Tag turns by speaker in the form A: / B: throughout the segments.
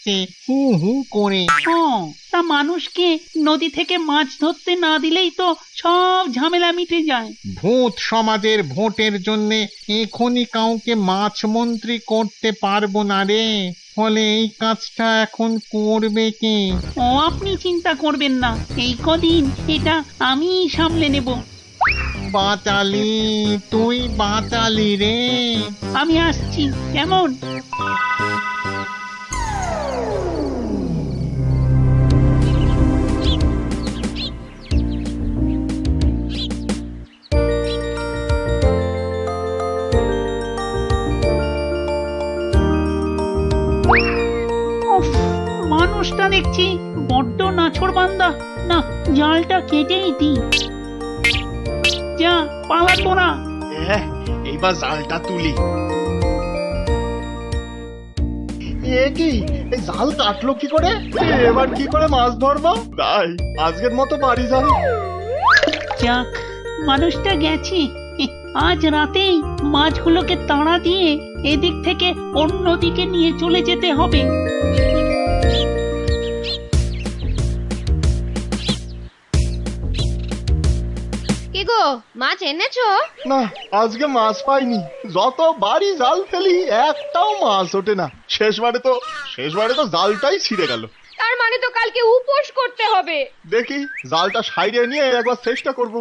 A: আসছে হু হু করে।
B: তা মানুষকে নদী থেকে মাছ ধরতে না দিলেই তো সব ঝামেলা মিটে যায়।
A: ভূত সমাজের ভোটের জন্য এখনই কাউকে মাছ মন্ত্রী করতে পারবো না রে। ফলে এই কাজটা এখন করবে কে?
B: আপনি চিন্তা করবেন না, এই কদিন এটা আমি সামলে নেব।
A: বাঁচালি, তুই বাঁচালি রে।
B: আমি আসছি, কেমন? মানুষটা দেখছি বড্ড নাছোড়বান্দা। না, জালটা কেটেই দি। যা, পালা তোরা।
C: এইবার জালটা তুলি। কি এই জাল কাটলো কি করে? এবার কি করে মাছ ধরবো? তাই আজকের মতো বাড়ি যাই।
B: যাক, মানুষটা গেছে। আজ রাতেই মাছগুলোকে তাড়া দিয়ে এদিক থেকে অন্যদিকে নিয়ে চলে যেতে হবে।
D: কি গো, মাছ এনেছো?
C: না, আজকে মাছ পাইনি। যত বাড়ি জাল ফেলি একটাও মাছ ওঠে না। শেষবারে তো জালটাই ছিঁড়ে গেল।
D: তার মানে তো কালকে উপোস করতে হবে।
C: দেখি জালটা সাইডে নিয়ে একবার চেষ্টা করব।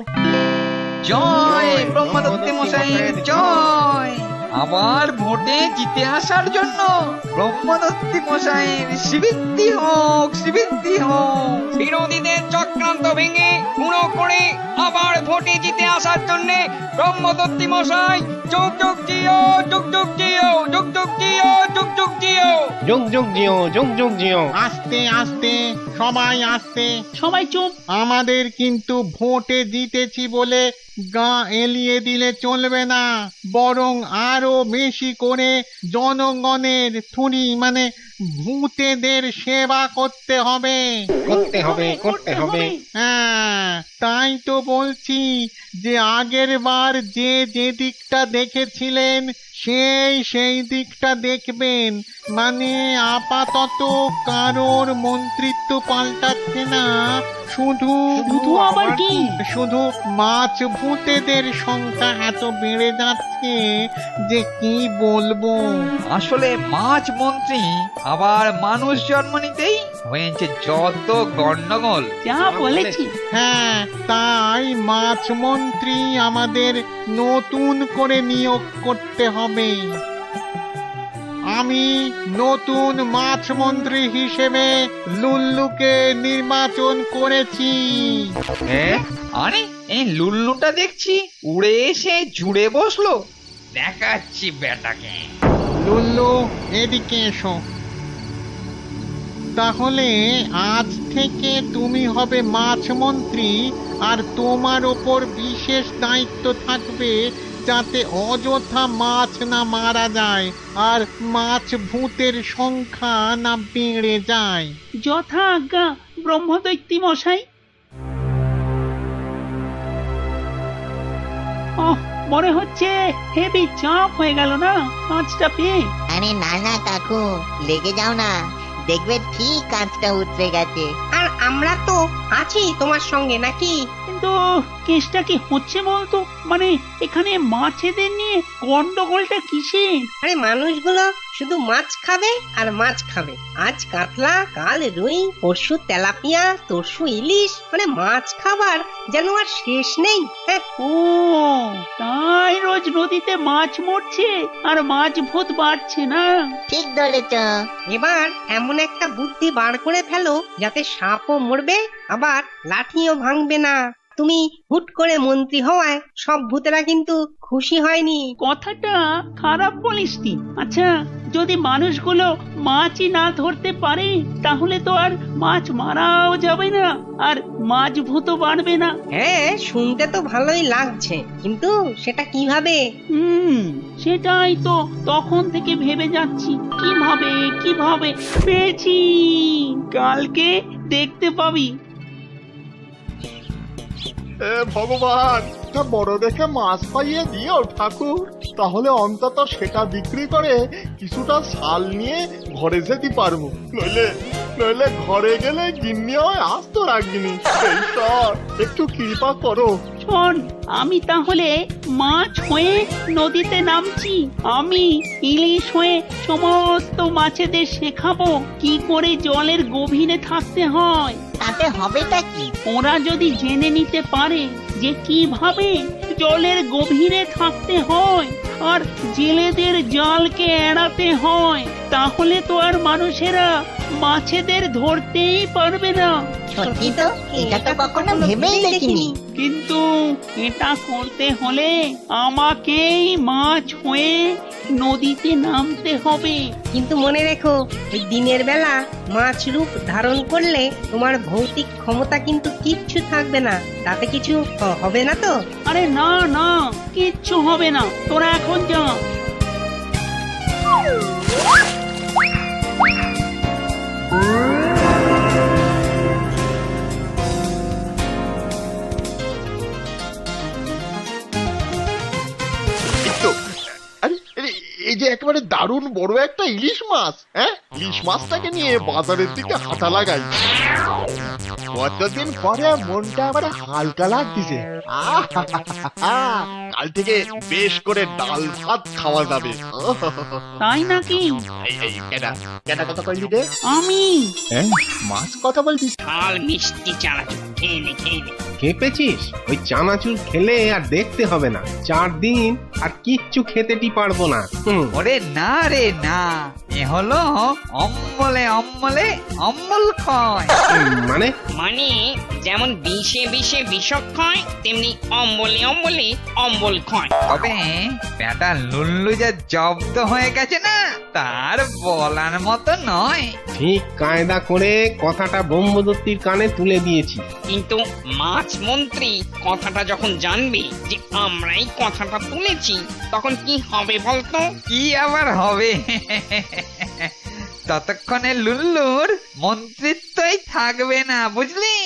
E: জয় ব্রহ্মদত্ত মশাইয়ের জয়। আবার ভোটে জিতে আসার জন্য ব্রহ্মদত্ত মশাইয়ের শ্রীবৃদ্ধি হোক, শ্রীবৃদ্ধি হোক। বিরোধীদের চক্রান্ত ভেঙে গুঁড়ো করে আবার ভোটে জিতে আসার জন্য ব্রহ্মদত্ত মশাই যুগ যুগ জিও, যুগ যুগ জিও, যুগ যুগ জিও, যুগ যুগ জিও।
A: যুগ যুগ জিও, যুগ যুগ জিও। আস্তে আস্তে, সবাই আস্তে।
B: সবাই চুপ।
A: আমাদের কিন্তু ভোটে জিতেছি বলে গা এলিয়ে দিলে চলবে না, বরং আরো বেশি করে জনগণের থুরি মানে ভূতেদের সেবা করতে হবে। করতে হবে। হ্যাঁ, তাই তো বলছি যে আগের বার যে দিকটা দেখেছিলেন সেই দিকটা দেখবেন। মানে আপাতত কারোর মন্ত্রিত্ব পাল্টাচ্ছে না, শুধু
B: আবার কি?
A: শুধু মাছ ভূতেদের সংখ্যা এত বেড়ে যাচ্ছে যে কি বলবো।
E: আসলে মাছ মন্ত্রী আবার মানুষ জন্ম নিতেই হয়েছে যত গন্ডগোল।
B: যা বলেছি।
A: হ্যাঁ, তাই মাছ মন্ত্রী আমাদের নতুন করে নিয়োগ করতে হবে। আমি নতুন মাছ মন্ত্রী হিসেবে লুল্লুকে নির্বাচন করেছি।
E: আরে এই লুল্লুটা দেখছি উড়ে এসে জুড়ে বসলো। দেখাচ্ছি বেটাকে।
A: লুল্লু, এদিকে এসো। তাহলে আজ থেকে তুমি হবে মাছ মন্ত্রী, আর তোমার ওপর বিশেষ দায়িত্ব থাকবে যাতে অযথা মাছ না মারা যায় আর মাছ ভূতের সংখ্যা না বেড়ে যায়।
B: যথা আজ্ঞা ব্রহ্মদৈত্যী মশাই। মনে হচ্ছে হেভি চাপ হয়ে গেল না কাজটা পেয়ে।
F: আরে না কাকু, লেগে যাও না, দেখবে ঠিক কাজটা উতরে গেছে।
G: আর আমরা তো আছি তোমার সঙ্গে, নাকি?
B: কিন্তু কেসটা কি হচ্ছে বলতো? মানে এখানে মাছেদের নিয়ে গন্ডগোলটা কিসে?
G: আরে মানুষগুলো শুধু মাছ খাবে আর মাছ খাবে। আজ কাতলা, কাল রুই, পরশু তেলাপিয়া, তরশু ইলিশ, মানে মাছ খাবার যেন আর শেষ নেই।
B: ও তাই রোজ নদীতে মাছ মরছে আর মাছ ভূত বাড়ছে না?
F: ঠিক ধরেছ।
G: এবার এমন একটা বুদ্ধি বার করে ফেলো যাতে সাপও মরবে আবার লাঠিও ভাঙবে না। তুমি হুট করে মন্ত্রী হওয়ায় সব ভূতেরা কিন্তু খুশি হয়নি।
B: কথাটা খারাপ বলিসনি। আচ্ছা, যদি মানুষগুলো মাছই না ধরতে পারে তাহলে তো আর মাছ মারাও যাবে না আর মাছ ভূতও বাড়বে না।
G: হ্যাঁ, শুনতে তো ভালোই লাগছে, কিন্তু সেটা কিভাবে?
B: সেটাই তো তখন থেকে ভেবে যাচ্ছি। কিভাবে পেয়েছি, কালকে দেখতে পাবি।
C: ভগবান, তা বড় দেখে মাছ পাইয়ে দিও ঠাকুর, তাহলে অন্তত সেটা বিক্রি করে কিছুটা ছাল নিয়ে ঘরে যেতে পারবো। নইলে নইলে ঘরে গেলে গিন্নি হয় আস্ত রাখিনি। ঈশ্বর, একটু কৃপা করো।
B: শোন, আমি তাহলে মাছ হয়ে নদীতে নামছি। আমি ইলিশ হয়ে সমস্ত মাছেদের শেখাবো কি করে জলের গভীরে থাকতে হয়।
F: তাতে হবেটা কি?
B: ওরা যদি জেনে নিতে পারে যে কিভাবে জলের গভীরে থাকতে হয় আর জেলেদের জালকে এড়াতে হয়, তাহলে তো আর মানুষেরা মাছেদের ধরতেই পারবে না।
F: সত্যি তো, এটা তো কখনো ভেবেই দেখিনি।
B: কিন্তু এটা করতে হলে আমাকেই মাছ হয়ে নদীতে নামতে হবে।
G: কিন্তু মনে রেখো, এই দিনের বেলা মাছ রূপ ধারণ করলে তোমার ভৌতিক ক্ষমতা কিন্তু কিচ্ছু থাকবে না। তাতে কিছু হবে না তো?
B: আরে না না, কিচ্ছু হবে না, তোরা এখন যা।
C: এই যে একেবারে দারুণ বড় একটা ইলিশ মাছ। হ্যাঁ, ইলিশ মাছটাকে নিয়ে বাজারের দিকে হাঁটা লাগাই। কতদিন পরে মনটা আবার হালকা লাগতেছে। কাল থেকে বেশ করে ডাল ভাত খাওয়া যাবে।
B: তাই নাকি?
C: কেটা কথা কইলি রে?
B: আমি
C: মাছ কথা বলছিস?
B: ঝাল মিষ্টি চানাচুর খেয়ে নে, খেয়ে নে।
H: খেপেছিস? ওই চানাচুর খেলে আর দেখতে হবে না, 4 দিন আর কিচ্ছু খেতেটি পারবো না।
E: ওরে না রে না, এ হলো অম্বলে অম্বলে অম্বল ক্ষয়।
H: মানে
I: মানে যেমন বিষে বিষে বিষক্ষয়, তেমনি অম্বলে অম্বলে অম্বল ক্ষয়।
E: তবে ব্যাটা লুল্লু যা জব্দ হয়ে গেছে না, তার বলার মতো নয়।
H: ঠিক কায়দা করে কথাটা ব্রহ্মদত্তির কানে তুলে দিয়েছি।
I: কিন্তু মাছ মন্ত্রী কথাটা যখন জানবে যে আমরাই কথাটা তুলেছি, তখন কি হবে বলতো?
E: কি আবার হবে? ততক্ষণে লুল্লুর মন্ত্রিত্বই থাকবে না, বুঝলি?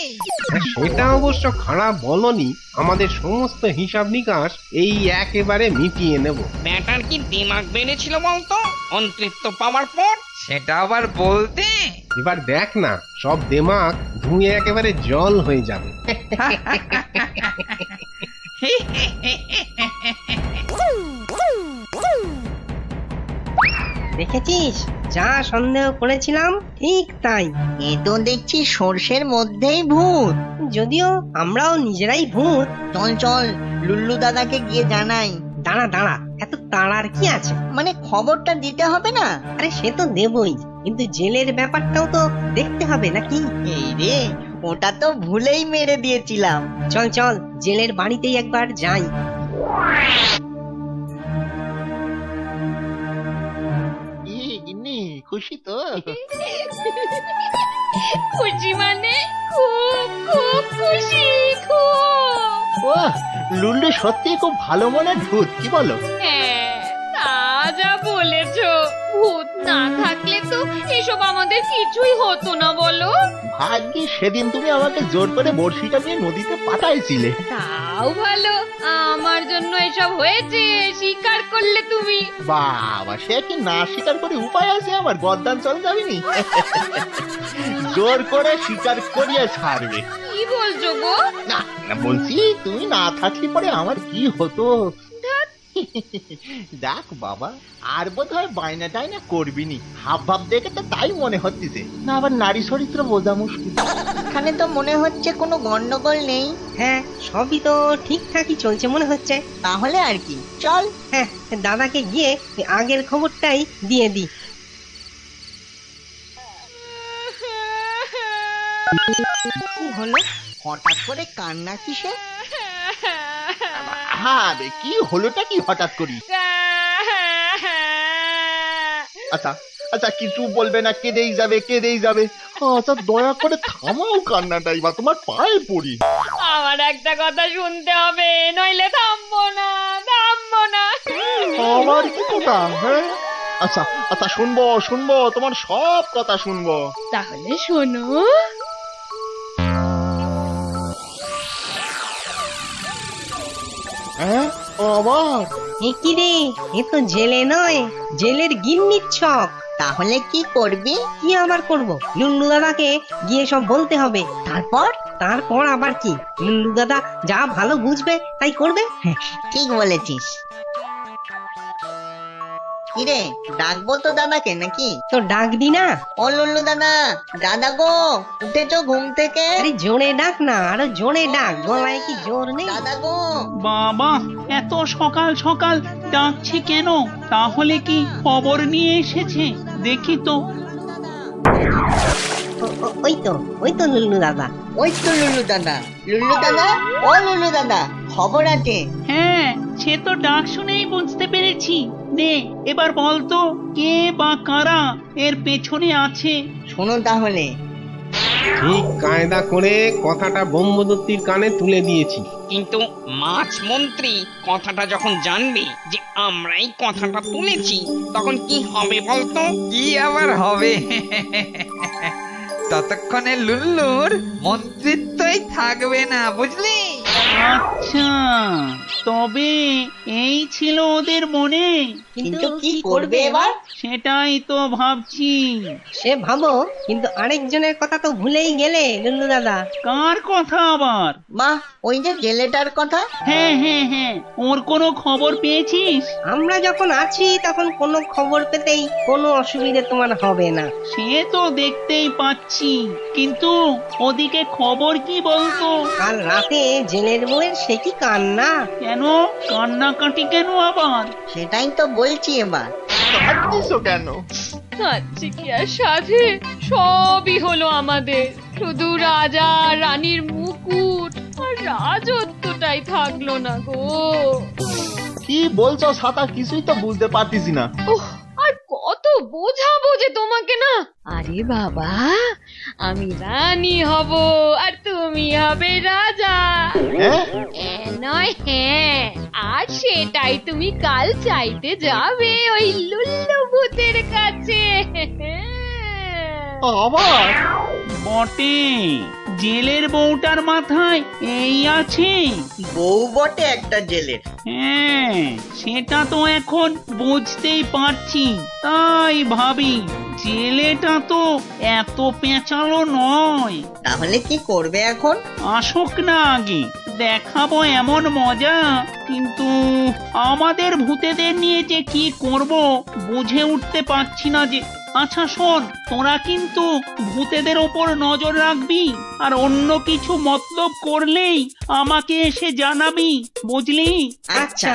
H: সেটা অবশ্য খারাপ বলনি, আমাদের সমস্ত হিসাব নিকাশ এই একেবারে মিটিয়ে নেব।
I: ব্যাটার কি দিমাগ বেড়েছিল বলতো মন্ত্রিত্ব পাওয়ার পর?
E: সেটা আবার বলতে।
H: এবার দেখ না, সব দেমাক ধুয়ে একেবারে জল হয়ে যাবে।
G: দেখেছিস, যা সন্দেহ করেছিলাম ঠিক তাই।
F: এ তো দেখছি সর্ষের মধ্যেই ভূত।
G: যদিও আমরাও নিজেরাই ভূত।
F: চল চল, লুল্লু দাদাকে গিয়ে জানাই।
G: দাঁড়া দাঁড়া, এত তাড়ার কি আছে?
F: মানে খবরটা দিতে হবে না?
G: আরে সে তো দেবই, কিন্তু জেলের ব্যাপারটাও তো দেখতে হবে নাকি?
F: এই রে, ওটা তো ভুলেই মেরে দিয়েছিলাম।
G: চল চল, জেলের বাড়িতেই একবার যাই।
C: খুশি তো?
D: খুশি মানে খুব খুব খুশি, খুব।
C: লুল্লু সত্যি খুব ভালো মনের ভূত, কি বলো?
D: হ্যাঁ, তা যা বলেছো। ভূত না থাকলে তো এসব আমাদের কিছুই হতো না, বলো?
C: ভাগ্যে সেদিন তুমি আমাকে জোর করে বড়শিটা নিয়ে নদীতে পাঠাইছিলে।
D: তাও ভালো, আমার জন্য এসব হয়েছে, স্বীকার করলে তুমি।
C: বাবা, সে কি না স্বীকার করে উপায় আছে? আমার গদ্দান চলে যাবেনি। জোর করে স্বীকার করিয়ে ছাড়বে।
D: কি বলছো গো?
C: না না, বলছি তুমি না থাকলে পরে আমার কি হতো। দেখ বাবা, আর বোধ হয় বায়না টাইনা করবি নি। হাব ভাব দেখে তো তাই মনে হচ্ছে না, আবার নারী চরিত্র বোঝা মুশকিল।
F: এখানে তো মনে হচ্ছে কোনো গন্ডগোল নেই।
G: হ্যাঁ, সবই তো ঠিকঠাকই চলছে মনে হচ্ছে।
F: তাহলে আর কি, চল।
G: হ্যাঁ, দাদাকে গিয়ে আগের খবরটাই দিয়ে দি।
F: কি হলো? হঠাৎ করে কান্না কিসে?
C: হ্যাঁ, কি হলোটা কি হঠাৎ করি? আচ্ছা আচ্ছা, কিছু বলবে না, কেঁদেই যাবে কেঁদেই যাবে। আচ্ছা, দয়া করে থামাও কান্নাটাই, বা তোমার পায়ে পড়ি।
D: আমার একটা কথা শুনতে হবে, নইলে থামবো না, থামবো না।
C: আমার কি কথা? হ্যাঁ, আচ্ছা আচ্ছা, শুনবো শুনবো, তোমার সব কথা শুনবো।
D: তাহলে শোনো।
C: হ্যাঁ, আবার
G: এ কি রে, এ তো জেলে নয়, জেলের গিন্নির ছক।
F: তাহলে কি করবি?
G: কি আবার করব? লুল্লু দাদাকে গিয়ে সব বলতে হবে।
F: তারপর?
G: তারপর আবার কি, লুল্লু দাদা যা ভালো বুঝবে তাই করবে।
F: ঠিক বলেছিস। কিরে, ডাকবো তো দাদাকে নাকি?
G: তো ডাকবি না?
F: ও লুল্লু দাদা, দাদা গো, উঠেছো ঘুম থেকে?
G: আরে জোরে ডাক না, আরো জোরে ডাক, গলায় কি জোর নেই?
F: দাদা গো।
B: বাবা, এত সকাল সকাল ডাকছে কেন? তাহলে কি খবর নিয়ে এসেছে? দেখি তো।
G: ওই তো লুল্লু দাদা।
F: ওই তো লুল্লু দাদা। লুল্লু দাদা, ও লুল্লু দাদা, খবর আছে?
B: হ্যাঁ, সে তো ডাক শুনেই বুঝতে পেরেছি। নে, এবার বলতো কে বা কারা এর পেছনে আছে।
F: শোনো তাহলে।
H: ঠিক কায়দা করে কথাটা ব্রহ্মদত্তির কানে তুলে দিয়েছি।
I: কিন্তু মাছ মন্ত্রী কথাটা যখন জানবে যে আমরাই কথাটা তুলেছি, তখন কি হবে বলতো?
E: কি আবার হবে? ততক্ষণে লুল্লুর মন্ত্রিত্বই থাকবে না, বুঝলি?
B: আচ্ছা, তবে এই ছিল ওদের মনে।
F: কিন্তু কি করবে এবার?
B: সেটাই তো ভাবছি।
G: সে ভাবো, কিন্তু আরেকজনের কথা তো ভুলেই গেলে লুল্লু দাদা।
B: কার কথা আবার?
F: মা, ওই যে জেলেটার কথা।
B: হ্যাঁ হ্যাঁ হ্যাঁ, ওর কোনো খবর পেয়েছিস?
G: আমরা যখন আছি তখন কোনো খবর পেতেই কোনো অসুবিধে তোমার হবে না।
B: সে তো দেখতেই পাচ্ছি, কিন্তু ওদিকে খবর কি বলতো?
G: কাল রাতে জেলের বউয়ের সে কি কান্না!
B: কেন কান্নাকাটি কেন আবার?
F: সেটাই তো বলছি এবার।
C: কাটতিস কেন?
D: আচ্ছা কি আর সাধে, সবই হলো আমাদের, শুধু রাজা রানীর মুকুট আর রাজত্বটাই থাকলো না গো।
C: কি বলছো ছাতা, কিছুই তো বুঝতে পারতেছি না।
D: উহ, আর কত বোঝাবো যে তোমাকে না। আরে বাবা, আমি রানী হব আর তুমি হবে রাজা।
C: হ্যাঁ?
D: নয় হ্যাঁ, আর সেটাই তুমি কাল চাইতে যাবে ওই লুল্লু ভূতের কাছে।
C: আবার
B: বটে, জেলের বউটার মাথায় এই আছে।
F: বউ বটে একটা জেলের।
B: হ্যাঁ, সেটা তো এখন বুঝতেই পারছি। তাই ভাবি, জেলেটা তো এত পেঁচালো নয়।
F: তাহলে কি করবে এখন?
B: আসুক না আগে, দেখাবো এমন মজা। কিন্তু আমাদের ভূতেদের নিয়ে যে কি করব বুঝে উঠতে পারছি না যে। আচ্ছা শোন, তোরা কিন্তু ভূতেদের ওপর নজর রাখবি, আর অন্য কিছু মতলব করলেই আমাকে এসে জানাবি, বুঝলি?
F: আচ্ছা।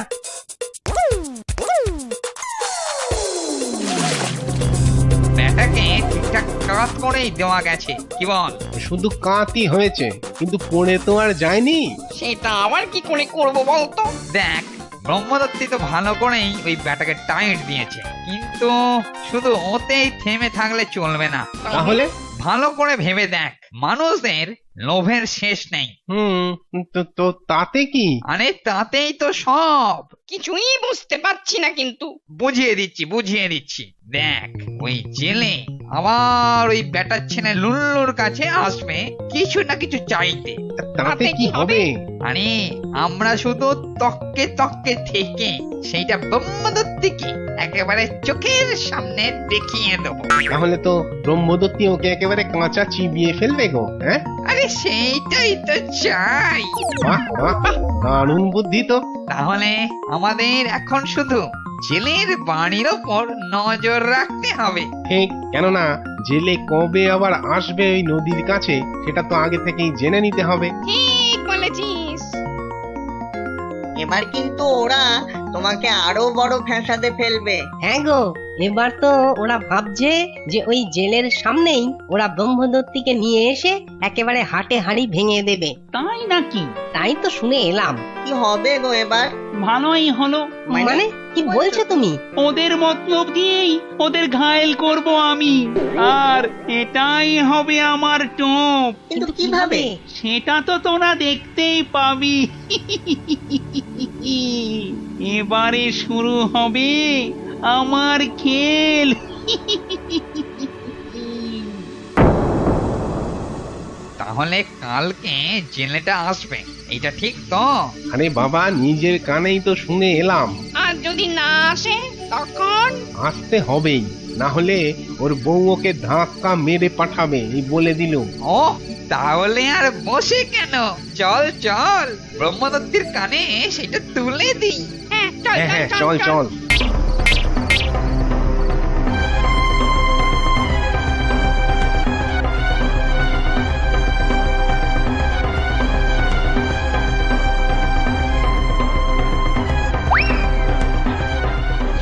E: ব্যাটাকে ঠিকঠাক কাজ করেই দেওয়া গেছে, কি বল?
H: শুধু কাঁতি হয়েছে, কিন্তু পড়ে তো আর যায়নি।
I: সেটা আবার কি করে করব বলতো?
E: দেখ, ব্রহ্মদত্তি তো ভালো করেই ওই ব্যাটাকে টাইট দিয়েছে, কিন্তু শুধু ওতেই থেমে থাকলে চলবে না।
H: তাহলে
E: ভালো করে ভেবে দেখ, মানুষদের লোভের শেষ নেই।
H: তো তাতে কি?
E: আরে তাতেই তো সব।
I: কিছুই বুঝতে পারছি না কিন্তু।
E: বুঝিয়ে দিচ্ছি। দেখ, ওই জেলে আবার ওই ব্যাটার ছেলে লুল্লুর কাছে আসবে কিছু না কিছু চাইতে।
H: তাতে কি হবে?
E: আরে আমরা শুধু তককে তককে থেকে সেইটা ব্রহ্মদত্তিকে একেবারে চোখের সামনে দেখিয়ে দেবো।
H: তাহলে তো ব্রহ্মদত্তি ওকে একেবারে কাঁচা চিবিয়ে ফেলবে গো। হ্যাঁ,
E: আরে সেইটাই তো চাই।
H: বাহ বাহ, দারুণ বুদ্ধি তো।
E: তাহলে আমাদের এখন শুধু জেলের বাড়ির ওপর নজর রাখতে হবে।
H: ঠিক, কেননা জেলে কবে আবার আসবে ওই নদীর কাছে সেটা তো আগে থেকেই জেনে নিতে হবে।
I: ঠিক বলেছিস।
F: এবার কিন্তু ওরা তোমাকে আরো বড় ফ্যাসাদে ফেলবে।
G: হ্যাঁ গো, এবার তো ওরা ভাবছে যে ওই জেলের সামনেই ওরা ব্রহ্মদত্তিকে নিয়ে এসে একেবারে হাটে হাঁড়ি ভেঙে দেবে।
B: তাই নাকি?
G: তাই তো শুনে এলাম।
F: কি হবে গো এবার?
B: ভালোই হলো।
G: মানে কি বলছো তুমি?
B: ওদের মতলব দিয়েই ওদের ঘায়েল করব আমি, আর এটাই হবে আমার টোপ।
F: কিন্তু কিভাবে?
B: সেটা তো তোরা দেখতেই পাবি। এবারে শুরু হবে আমার খেল।
E: তাহলে কালকে জেলেটা আসবে, এটা ঠিক তো?
H: আরে বাবা, নিজের কানেই তো শুনে এলাম।
I: আর যদি না আসে তখন?
H: আসতে হবেই, না হলে ওর বউ ওকে ধাক্কা মেরে পাঠাবে, এই বলে দিল।
E: ও তাহলে আর বসে কেন, চল চল ব্রহ্মদত্তের কানে সেটা তুলে দিই।
I: হ্যাঁ চল
H: হ্যাঁ
I: চল
H: হ্যাঁ, চল চল।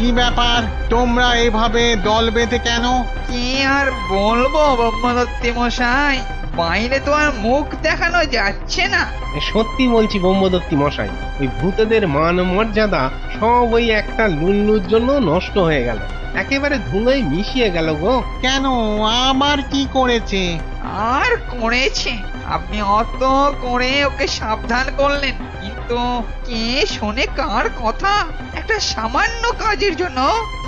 A: কি ব্যাপার, তোমরা এভাবে দল বেঁধে কেন?
E: কি আর বলবো ব্রহ্মদত্ত মশাই, বাইরে তো আর মুখ দেখানো যাচ্ছে না।
H: সত্যি বলছি ব্রহ্মদত্তি মশাই, ওই ভূতেদের মান মর্যাদা সব ওই একটা লুল্লুর জন্য নষ্ট হয়ে গেল, একেবারে ধুলোয় মিশিয়ে গেল গো।
A: কেন, আবার কি করেছে?
E: আর করেছে, আপনি অত করে ওকে সাবধান করলেন, কিন্তু কে শোনে কার কথা? একটা সামান্য কাজের জন্য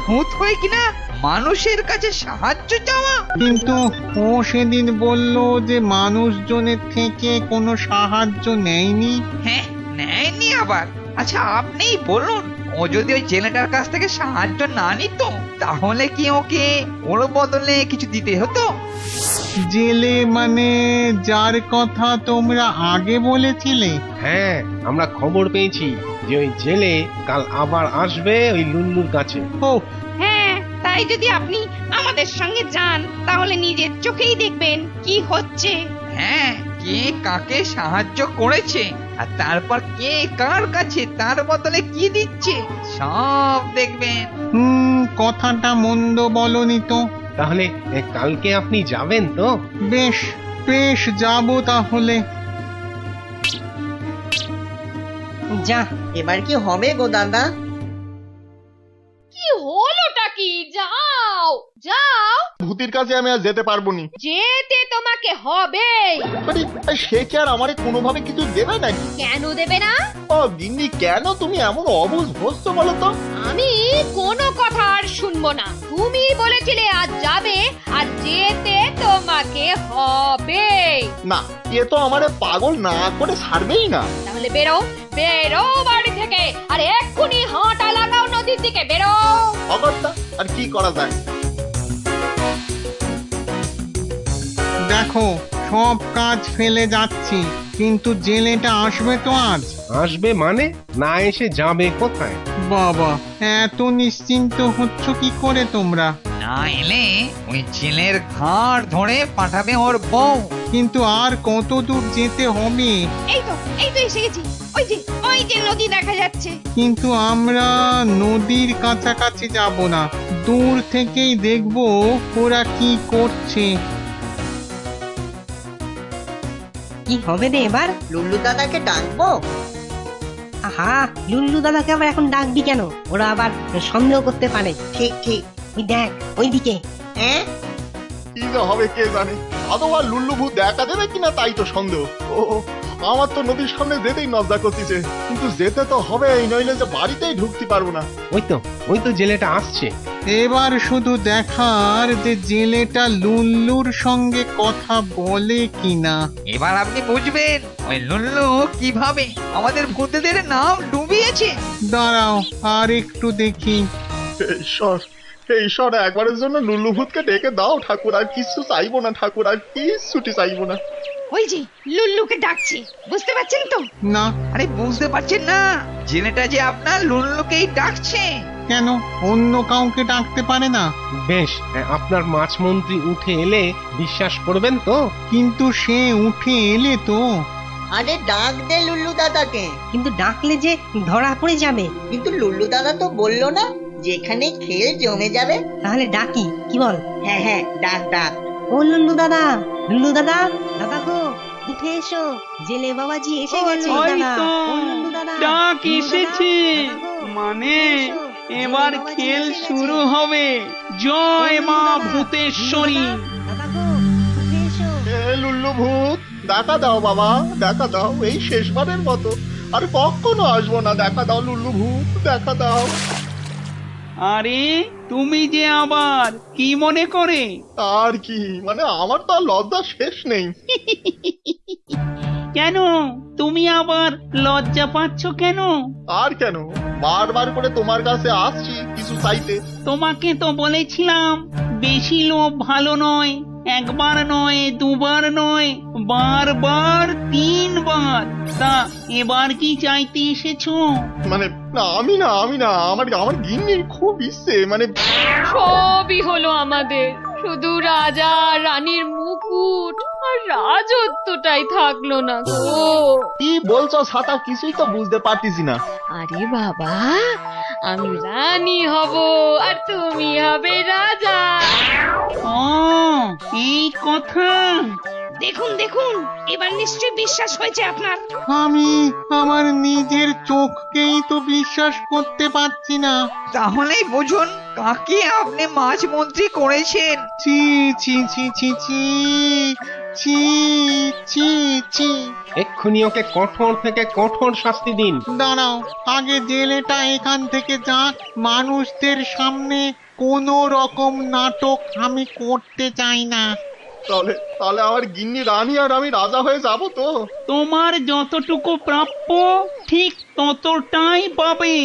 E: ভূত হয়ে কিনা মানুষের কাছে সাহায্য চাওয়া।
A: কিন্তু ও সেদিন বলল যে মানুষজনের থেকে কোনো সাহায্য নেয়নি।
E: হ্যাঁ, নেয়নি আবার। আচ্ছা আপনিই বলুন, ও যদি ওই জেলেটার কাছ থেকে সাহায্য না নিত, তাহলে কি ওকে ওর বদলে কিছু দিতে হতো?
A: জেলে মানে যার কথা তোমরা আগে বলেছিলে?
H: হ্যাঁ, আমরা খবর পেয়েছি যে ওই জেলে কাল আবার আসবে ওই লুল্লুর কাছে।
A: ও,
I: হ্যাঁ, তাই যদি আপনি আমাদের সঙ্গে যান তাহলে নিজের চোখেই দেখবেন কি হচ্ছে।
E: হ্যাঁ, কে কাকে সাহায্য করেছে আর তারপর কে কার কাছে তার বদলে কি দিচ্ছে সব দেখবেন।
A: কথাটা মন্দ বলনি তো।
H: তাহলে কালকে আপনি যাবেন তো?
A: বেশ বেশ, যাবো তাহলে।
G: যা,
F: এবার কি হবে গো দাদা?
D: কি হলোটা কি? যাও যাও,
C: ভূতির কাছে আমি আর যেতে পারবো নি।
D: যেতে তোমাকে হবে।
C: আরে, সে কি আর আমারে কোনোভাবে কিছু দেবে নাকি?
D: কেন দেবে না?
C: ও গিন্নি, কেন তুমি এমন অবুঝ হচ্ছ বলো তো?
D: আমি কোনো কথা আর শুনবো না। তুমি বলেছিলে আজ যাবে, আর যেতে তোমাকে হবে।
C: না, এ তো আমারে পাগল না করে ছাড়বেই না।
D: তাহলে বেরো, বেরো বাড়ি থেকে, আর এক্ষুনি হাঁটা লাগাও নদীর দিকে, বেরো।
C: অগত্যা, আর কি করা যায়?
A: দেখো, সব কাজ ফেলে যাচ্ছি, কিন্তু জেলেটা আসবে তো আজ?
H: আসবে মানে? না এসে যাবে কোথায়?
A: বাবা, এত নিশ্চিন্ত হচ্ছ কি করে তোমরা?
E: না এলে ওই জেলের ঘাড় ধরে পাঠাবে ওর বউ।
A: কিন্তু আর কত দূর যেতে হবে?
I: এই তো এসে গেছি। ওই যে নদী দেখা যাচ্ছে।
A: কিন্তু আমরা নদীর কাছাকাছি যাব না, দূর থেকেই দেখবো ওরা কি করছে।
G: কি হবে রে এবার?
F: লুল্লু দাদাকে ডাকবো?
G: আহা, লুল্লু দাদাকে আবার এখন ডাকবি কেন? ওরা আবার সন্দেহ করতে পারে।
F: ঠিক ঠিক।
G: ওই দেখ, ওইদিকে।
F: হ্যাঁ,
C: কি যে হবে কে জানে। আদৌ আর লুল্লু ভূত দেখা দেবে কিনা তাই তো সন্দেহ। ও, আমার তো নদীর সামনে যেতেই লজ্জা করতেছে, কিন্তু যেতে তো হবে, নইলে যে বাড়িতেই ঢুকতে পারবো না।
H: ওই তো জেলেটা আসছে।
A: এবার শুধু দেখার যে জেলেটা লুল্লুর সঙ্গে কথা বলে কিনা।
E: এবার আপনি বুঝবেন ওই লুল্লু কিভাবে আমাদের ভূতেদের নাম ডুবিয়েছে।
A: দাঁড়াও, আর একটু দেখি।
C: ঈশ্বর, একবারের জন্য লুল্লু ভূতকে ডেকে দাও ঠাকুর, আর কিছু চাইবো না ঠাকুর, আর কিছুটি চাইবো না।
I: ওই যে লুল্লুকে ডাকছে, বুঝতে পারছেন তো?
A: না।
E: আরে বুঝতে পারছেন না? জেলেটা যে আপনার লুল্লুকেই ডাকছে।
A: কেন, অন্য কাউকে ডাকতে পারে না?
H: বেশ, আপনার মাছ মন্ত্রী উঠে এলে বিশ্বাস করবেন তো?
A: কিন্তু সে উঠে এলে তো।
F: আরে ডাক দে লুল্লু দাদাকে।
G: কিন্তু ডাকলে যে ধরা পড়ে যাবে।
F: কিন্তু লুল্লু দাদা তো বললো না যেখানে খেল জমে যাবে?
G: তাহলে ডাকি, কি বল?
F: হ্যাঁ হ্যাঁ, ডাক ডাক।
G: ও লুল্লু দাদা, লুল্লু দাদা, দাদা গো, উঠে এসো, জেলে বাবাজি এসে গেছে। দাদা, ও লুল্লু দাদা,
B: ডাক
G: লুল্লু
B: এসেছে,
G: দাদা, দাদা গো,
B: মানে
G: এসো,
B: এবার
G: জেলে বাবাজি
B: খেল
G: এসে গেছে।
B: শুরু হবে। জয়
G: ও
B: মা
G: লুল্লু দাদা,
B: ভূতেশ্বরী।
G: দাদা গো, উঠে এসো।
C: এ লুল্লু ভূত, দেখা দাও বাবা, দেখা দাও, এই শেষবারের মতো। আর কখনো আসবো না, দেখা দাও লুল্লু ভূত, দেখা দাও।
B: আরে তুমি যে আবার কি মনে করে?
C: আর কি মানে, আমার তো আর লজ্জা শেষ নেই।
B: কেন তুমি আবার লজ্জা পাচ্ছ কেন?
C: আর কেন, বারবার করে তোমার কাছে আসছি কিছু চাইতে।
B: তোমাকে তো বলেছিলাম বেশি লোভ ভালো নয়, একবার নয়, দুবার নয়, বারবার 3 বার। তা এবার কি চাইতে এসেছো?
C: মানে না, আমি না আমার গিন্নির খুব ইচ্ছে, মানে
D: সবই হলো আমাদের, শুধু রাজা রানীর মুকুট আর রাজত্বটাই থাকলো না গো।
C: কি বলছো ছাতা, কিছুই তো বুঝতে পারতেছি না।
D: আরে বাবা, আমি রানী হব আর তুমি হবে রাজা।
B: ও এই কথা।
J: দেখুন দেখুন, এবার নিশ্চয়ই বিশ্বাস হয়েছে আপনার।
A: আমি আমার নিজের চোখকেই তো বিশ্বাস করতে পারছি না।
E: তাহলেই বুঝুন কাকে আপনি মাছ মন্ত্রী করেছেন।
A: ছি ছি ছি ছি ছি ছি ছি ছি।
H: এক্ষুনি ওকে কঠোর থেকে কঠোর শাস্তি দিন।
A: দাঁড়াও, আগে জেলেটা এখান থেকে যাক। মানুষদের সামনে কোনো রকম নাটক আমি করতে চাই না।
C: তাহলে তাহলে আমার গিন্নি রানী আর আমি রাজা হয়ে যাব তো?
B: তোমার যতটুকু প্রাপ্য ঠিক ততটাই পাবে।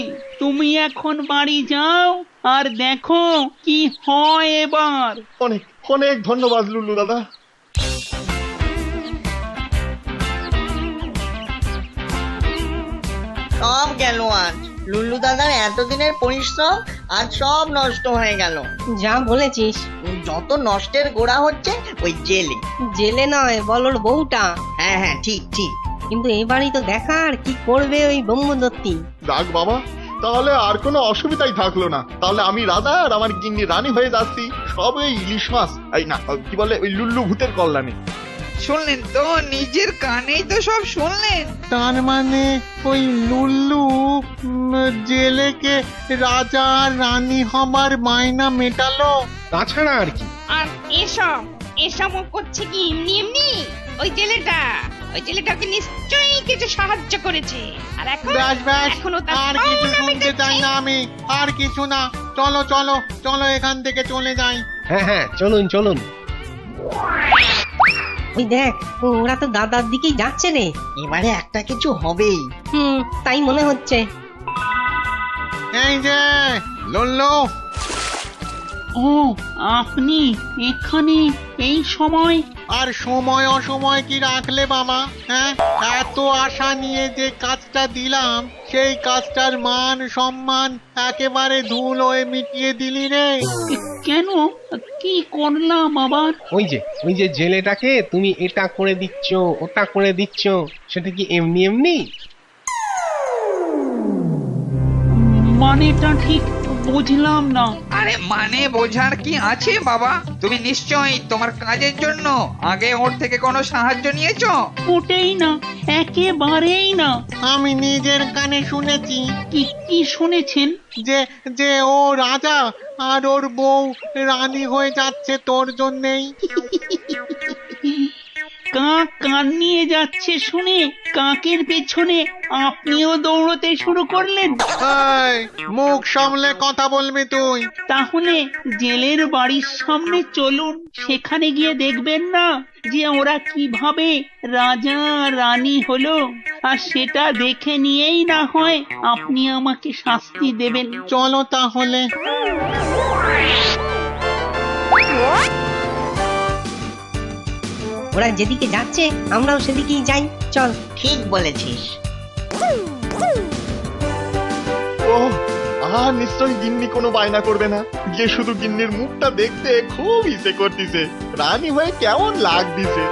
B: তুমি এখন বাড়ি যাও আর দেখো কি হয় এবার।
C: অনেক অনেক ধন্যবাদ লুল্লু দাদা।
F: সব গেল আজ। লুল্লু দাদার এতদিনের পরিশ্রম আজ সব নষ্ট হয়ে গেল।
G: যা বলেছিস।
F: যত নষ্টের গোড়া হচ্ছে ওই জেলে।
G: জেলে নয়, বল ওর বউটা।
F: হ্যাঁ হ্যাঁ, ঠিক ঠিক।
G: কিন্তু এবারই তো দেখার কি করবে ওই ব্রহ্মদত্তি।
C: যাক বাবা, তাহলে আর কোনো অসুবিধাই থাকলো না। তাহলে আমি রাজা আর আমার গিন্নি রানী হয়ে যাচ্ছি, সব ওই ইলিশ মাছ, এই না কি বলে, ওই লুল্লু ভূতের কল্যাণে।
E: শুনলেন তো, নিজের কানেই তো সব শুনলেন।
A: তার মানে ওই লুল্লু জেলেকে রাজা আর রানী হবার মায়না মেটালো।
H: তাছাড়া আর কি।
J: আর এসব করছে কি এমনি এমনি? ওই ছেলেটাকে নিশ্চয়ই কিছু সাহায্য করেছে। আর এখন
A: ব্যাস ব্যাস,
J: এখনো তার
A: আর কিছু
J: পাওনা
A: শুনতে চাই না আমি, আর কিছু না। চলো চলো চলো, এখান থেকে চলে যাই।
H: হ্যাঁ হ্যাঁ, চলুন চলুন।
G: ওই দেখ, ওরা তো দাদার দিকেই যাচ্ছে রে।
F: এবারে একটা কিছু হবেই।
G: তাই মনে হচ্ছে।
A: এই যে লুল্লু।
B: ও আপনি এখানে এই সময়?
A: আর সময় অসময় কি রাখলে বাবা? হ্যাঁ, এত আশা নিয়ে যে কাজটা দিলাম, সেই কাজটার মান সম্মান একেবারে ধুলোয় মিটিয়ে দিলি রে।
B: কেন, কি করলাম আবার?
H: ওই যে জেলেটাকে তুমি এটা করে দিচ্ছ, ওটা করে দিচ্ছ, সেটা কি এমনি এমনি?
B: মানেটা ঠিক বুঝলাম না।
E: আরে মানে বোঝার কি আছে বাবা, তুমি নিশ্চয়ই তোমার কাজের জন্য আগে ওর থেকে কোনো সাহায্য নিয়েছো।
B: মোটেই না, একেবারেই না।
A: আমি নিজের কানে শুনেছি।
B: কি শুনেছেন?
A: যে যে ও রাজা আর ওর বউ রানী হয়ে যাচ্ছে তোর জন্যেই।
B: কাক কান নিয়ে যাচ্ছে শুনে কাকের পেছনে আপনিও দৌড়তে শুরু করলেন?
A: এই, মুখ সামলে কথা বলবি তুই।
B: তাহলে জেলের বাড়ির সামনে চলুন, সেখানে গিয়ে দেখবেন না যে ওরা কিভাবে রাজা রানী হলো, আর সেটা দেখে নিয়েই না হয় আপনি আমাকে শাস্তি দেবেন।
A: চলো তাহলে।
G: ওরা যেদিকে যাচ্ছে আমরাও সেদিকেই যাই, চল।
F: ঠিক বলেছিস।
C: ও, আর নিশ্চয়ই গিন্নি কোনো বায়না করবে না। গিয়ে শুধু গিন্নির মুখটা দেখতে খুব ইচ্ছে করতেছে, রানী হয়ে কেমন লাগতেছে।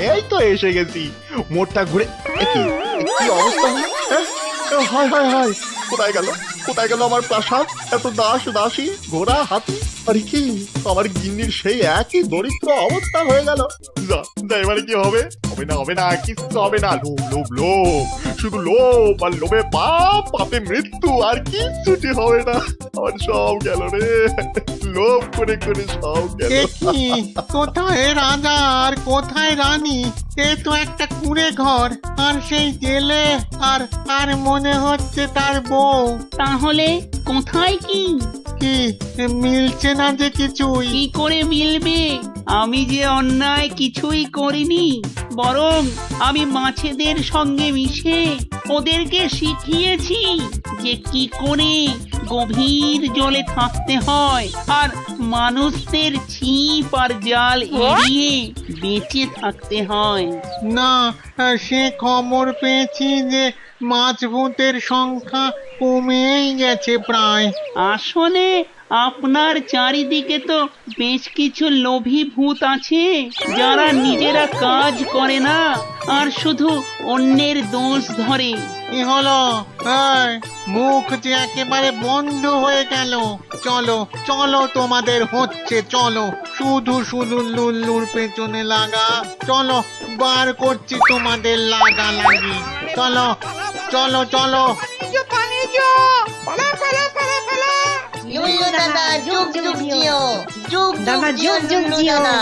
C: এই তো এসে গেছি, মোড়টা ঘুরে কি অবস্থা হলো? হায় হায় হায়, কোথায় গেল আমার প্রাসাদ? এত দাস দাসী, ঘোড়া, হাতি, আরে কি আমার গিন্নির সেই একই দরিদ্র অবস্থা হয়ে গেল। যা এবারে কি হবে? হবে না, কিছু হবে না। লোভ, শুধু লোভ, আর লোভে পাপ, পাপে মৃত্যু, আর কিচ্ছুটি হবে না। আমার সব গেল রে। লোভ করে করে সব গেল।
A: এ কি, কোথায় রাজা আর কোথায় রানী? এ তো একটা কুঁড়ে ঘর, আর সেই জেলে আর আর মনে হচ্ছে তার বউ।
B: তাহলে কোথায় কি?
A: কি মিলছে না যে কিছুই।
B: কি করে মিলবে? আমি যে অন্যায় কিছুই করিনি, বরং আমি মাছেদের সঙ্গে মিশে ওদেরকে শিখিয়েছি যে কি করে গভীর জলে থাকতে হয় আর মানুষদের ছিপ আর জাল এড়িয়ে বেঁচে থাকতে হয়।
A: না, সে খবর পেয়েছি যে মাছ ভূতের সংখ্যা কমেই গেছে প্রায়।
B: আসলে আপনার চারিদিকে তো বেশ কিছু লোভী ভূত আছে, যারা নিজেরা কাজ করে না আর শুধু অন্যের দোষ ধরে।
A: কি হলো? এই, মুখ যে একেবারে বন্ধ হয়ে গেল। চলো চলো, তোমাদের হচ্ছে, চলো। শুধু শুধু লুল্লুর পেছনে লাগা। চলো, বার করছি তোমাদের লাগা লাগি। চলো চলো চলো।
F: লুল্লু দাদা যুগ যুগ জিও, যুগ
G: দাদা,
F: যুগ জিও
G: যুগ যুগ
F: লুল্লু
G: জিও।
F: দাদা।